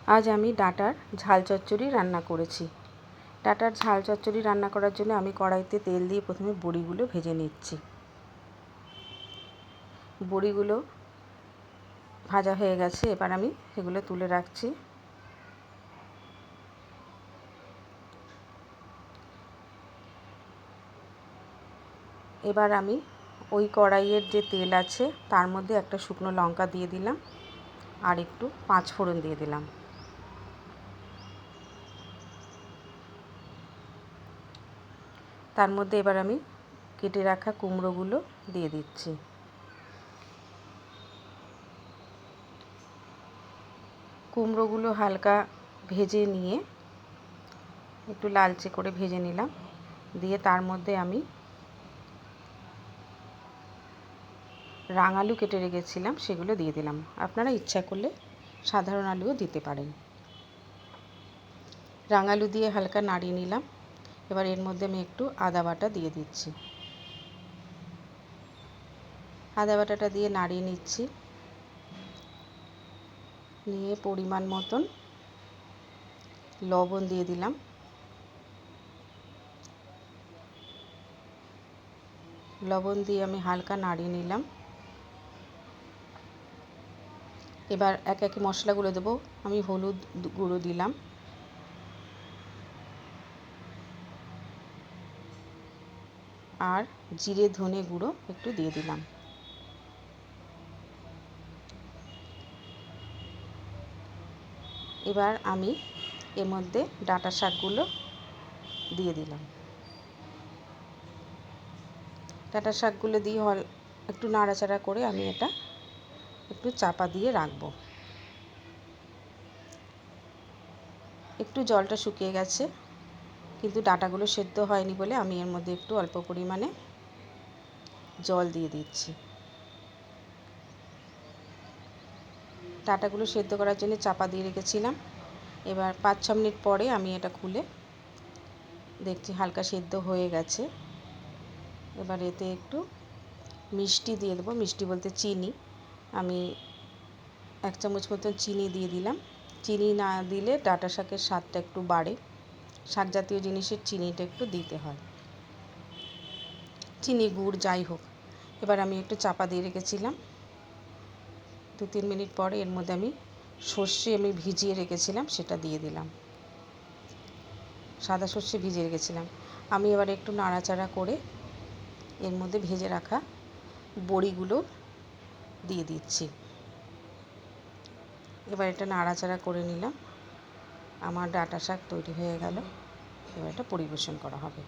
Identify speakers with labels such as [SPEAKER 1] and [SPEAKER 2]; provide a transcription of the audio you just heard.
[SPEAKER 1] আজ আমি ডাঁটার ঝাল চচ্চড়ি রান্না করেছি। ডাঁটার ঝাল চচ্চড়ি রান্না করার জন্য আমি কড়াইতে তেল দিয়ে প্রথমে বড়িগুলো ভেজে নিচ্ছি। বড়িগুলো ভাজা হয়ে গেছে, এবার আমি সেগুলো তুলে রাখছি। এবার আমি ওই কড়াইয়ের যে তেল আছে তার মধ্যে একটা শুকনো লঙ্কা দিয়ে দিলাম আর একটু 5 ফোড়ন দিয়ে দিলাম। তার মধ্যে এবার আমি কেটে রাখা কুমড়োগুলো দিয়ে দিচ্ছি। কুমড়োগুলো হালকা ভেজে নিয়ে একটু লালচে করে ভেজে নিলাম, দিয়ে তার মধ্যে আমি রাঙালু কেটে রেখেছিলাম সেগুলো দিয়ে দিলাম। আপনারা ইচ্ছা করলে সাধারণ আলুও দিতে পারেন। রাঙালু দিয়ে হালকা নাড়িয়ে নিলাম। এবার এর মধ্যে আমি একটু আদা বাটা দিয়ে দিচ্ছি। আদা বাটাটা দিয়ে নাড়িয়ে নিচ্ছি, নিয়ে পরিমাণ মতন লবণ দিয়ে দিলাম। লবণ দিয়ে আমি হালকা নাড়িয়ে নিলাম। এবার একে একে মশলাগুলো দেবো। আমি হলুদ গুঁড়ো দিলাম, আর জিরে ধনে গুঁড়ো একটু দিয়ে দিলাম। এবার আমি এর মধ্যে ডাঁটা শাকগুলো দিয়ে দিলাম। ডাঁটা শাকগুলো দিয়ে একটু নাড়াচাড়া করে আমি এটা একটু চাপা দিয়ে রাখবো। একটু জলটা শুকিয়ে গেছে, কিন্তু ডাঁটাগুলো সেদ্ধ হয়নি বলে আমি এর মধ্যে একটু অল্প পরিমাণে জল দিয়ে দিচ্ছি। ডাঁটাগুলো সেদ্ধ করার জন্য চাপা দিয়ে রেখেছিলাম। এবার 5-6 মিনিট পরে আমি এটা খুলে দেখছি হালকা সেদ্ধ হয়ে গেছে। এবার এতে একটু মিষ্টি দিয়ে দেবো, মিষ্টি বলতে চিনি। আমি 1 চামচ মতন চিনি দিয়ে দিলাম। চিনি না দিলে ডাঁটা শাকের স্বাদটা একটু বাড়ে। শাক জাতীয় জিনিসের চিনিটা একটু দিতে হয়, চিনি গুড় যাই হোক। এবার আমি একটু চাপা দিয়ে রেখেছিলাম। 2-3 মিনিট পরে এর মধ্যে আমি সর্ষে ভিজিয়ে রেখেছিলাম সেটা দিয়ে দিলাম। সাদা সর্ষে ভিজিয়ে রেখেছিলাম। আমি এবার একটু নাড়াচাড়া করে এর মধ্যে ভেজে রাখা বড়িগুলো দিয়ে দিচ্ছি। এবার এটা নাড়াচাড়া করে নিলাম। আমার ডাঁটা শাক তৈরি হয়ে গেল। এবার এটা পরিবেশন করা হবে।